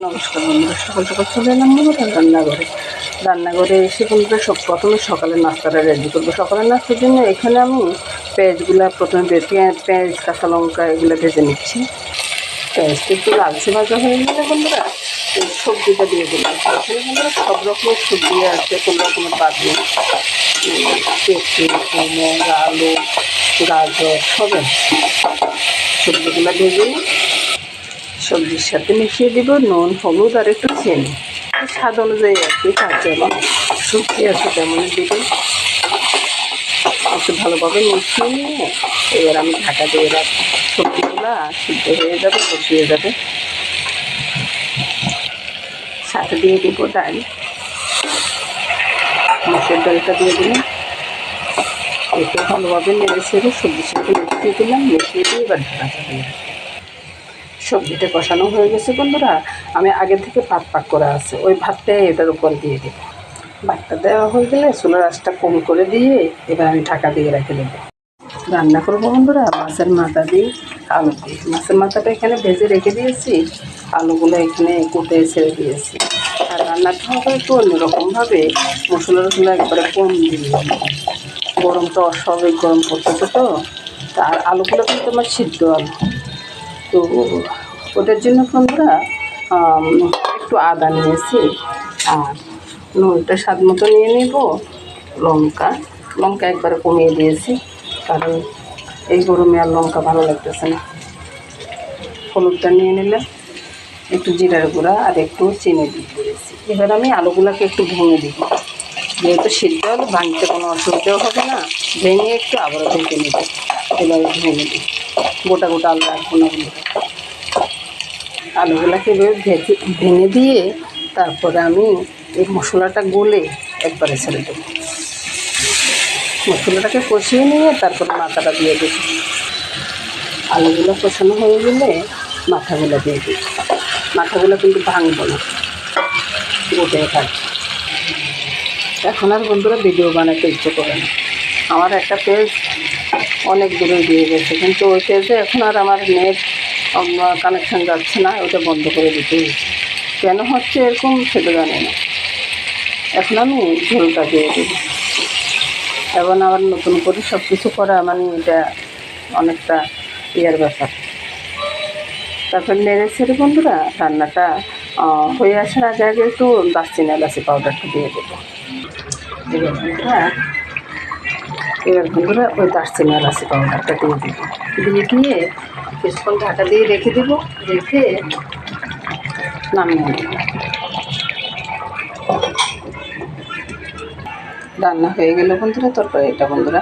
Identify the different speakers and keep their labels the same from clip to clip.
Speaker 1: নমস্কার বন্ধুরা, সকাল সকাল চলে এলাম বন্ধুরা রান্নাঘরে এসে বন্ধুরা প্রথমে সকালের নাস্তাটা রেডি করবো। সকালের নাস্তার জন্য এখানে আমি পেঁয়াজগুলা প্রথমে পেঁয়াজ কাঁচা লঙ্কা এগুলো ভেজে নিচ্ছি। পেঁয়াজটা একটু লালচে ভাজা হয়ে গেলে বন্ধুরা এই সবজিটা দিয়ে দিলাম। এখানে বন্ধুরা সব রকমের সবজি আছে, কোনো রকমের বাদ নেই। পেঁপে, কুমড়ো, আলু, গাজর সব আছে। সবজিগুলো ভেজে সবজির সাথে মিশিয়ে দিব নুন, হলুদ আর একটু চিনি, স্বাদ অনুযায়ী আর কি। তার জন্য সবজি আছে তেমনই দিব। একটু ভালোভাবে মিশিয়ে নিয়ে এবার আমি ঢাকা দিয়ে রাখবো। সবজিগুলো সিদ্ধ হয়ে যাবে, কষিয়ে যাবে। সাথে দিয়ে দিব ডাল, মুসুর ডালটা দিয়ে দিলাম। একটু ভালোভাবে নেড়ে ছেড়ে সবজির সাথে মিশিয়ে দিলাম। মিশিয়ে দিয়ে এবার ঢাকা দিয়ে সবজিটা কষানো হয়ে গেছে বন্ধুরা। আমি আগে থেকে ভাত পাক করা আছে, ওই ভাতটাই এটার উপর দিয়ে দেবো। ভাতটা দেওয়া হয়ে গেলে চুলার আঁচটা কম করে দিয়ে এবার আমি ঢাকা দিয়ে রেখে দেবো। রান্না করবো বন্ধুরা মাছের মাথা দিয়ে আলু দিয়ে। মাছের মাথাটা এখানে ভেজে রেখে দিয়েছি, আলুগুলো এখানে কুটে ছেড়ে দিয়েছি। আর রান্নাটা হবে একটু অন্যরকমভাবে, মশলা টশলা একবারে কম দিয়ে। গরমটা অস্বাভাবিক গরম পড়তেছে তো, আর আলুগুলো কিন্তু আমার সিদ্ধ আলু। তো ওটার জন্য বন্ধুরা একটু আদা নিয়েছি, আর নুনটা স্বাদ মতো নিয়ে নেব। লঙ্কা একবারে কমিয়ে দিয়েছি, কারণ এই গরমে আর লঙ্কা ভালো লাগতেছে না। হলুদটা নিয়ে নিলাম, একটু জিরার গুঁড়া আর একটু চিনি দিয়ে দিয়েছি। এবার আমি আলুগুলোকে একটু ভেঙে দিব, যেহেতু সিদ্ধ আলু ভাঙতে কোনো অসুবিধাও হবে না। ভেঙে একটু আবারও ভেঙে নেব। এবার ভেঙে দিই, গোটা গোটা আলু রাখবো না। আলুগুলোকে ভেঙে দিয়ে তারপরে আমি এই মশলাটা গলে একবারে ছেড়ে দেবো। মশলাটাকে কষিয়ে নিয়ে তারপরে মাথাটা দিয়ে দেবো। আলুগুলো কষানো হয়ে গেলে মাথাগুলো দিয়ে দিই। মাথাগুলো কিন্তু ভাঙবো না, গোটে থাকবে। এখন আর বন্ধুরা ভিডিও বানাতে ইচ্ছে করে না। আমার একটা পেজ অনেক দূরে দিয়ে গেছে, কিন্তু ওই পেজে এখন আর আমার নেট কানেকশান যাচ্ছে না। ওটা বন্ধ করে দিতে হয়েছে। কেন হচ্ছে এরকম সেটা জানি না। এখন আমি ঝোলটা দিয়ে দেব। এখন আবার নতুন করে সব কিছু করা মানে এটা অনেকটা ইয়ার ব্যাপার। তারপর নেড়ে ছেড়ে বন্ধুরা রান্নাটা হয়ে আসার আগে আগে একটু দারচিনি এলাচি পাউডারটা দিয়ে দেবো। এবার বন্ধুরা ওই দারচিনি এলাচি পাউডারটা দিয়ে দেবো। দিয়ে কিছুক্ষণ ঢাকা দিয়ে রেখে দেবো। রেখে নামিয়ে নেব। রান্না হয়ে গেল বন্ধুরা তরকারিটা বন্ধুরা।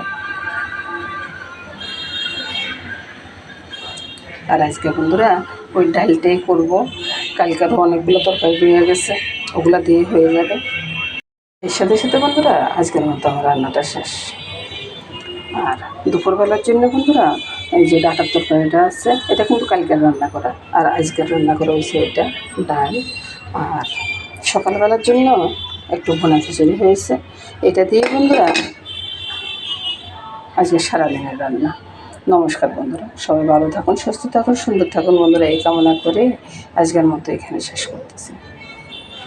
Speaker 1: আর আজকে বন্ধুরা ওই ডালটাই করব। কালকেরও অনেকগুলো তরকারি দিয়ে গেছে, ওগুলো দিয়ে হয়ে যাবে। এর সাথে সাথে বন্ধুরা আজকের মতো আমার রান্নাটা শেষ। আর দুপুরবেলার জন্য বন্ধুরা এই যে ডাটার তরকারিটা আছে, এটা কিন্তু কালকের রান্না করা, আর আজকের রান্না করা হয়েছে এটা ডাল। আর সকালবেলার জন্য একটু ভুনা খিচুড়ি হয়েছে। এটা দিয়ে বন্ধুরা আজকে সারাদিনের রান্না। নমস্কার বন্ধুরা, সবাই ভালো থাকুন, সুস্থ থাকুন, সুন্দর থাকুন বন্ধুরা, এই কামনা করে আজকের মতো এখানে শেষ করতেছি।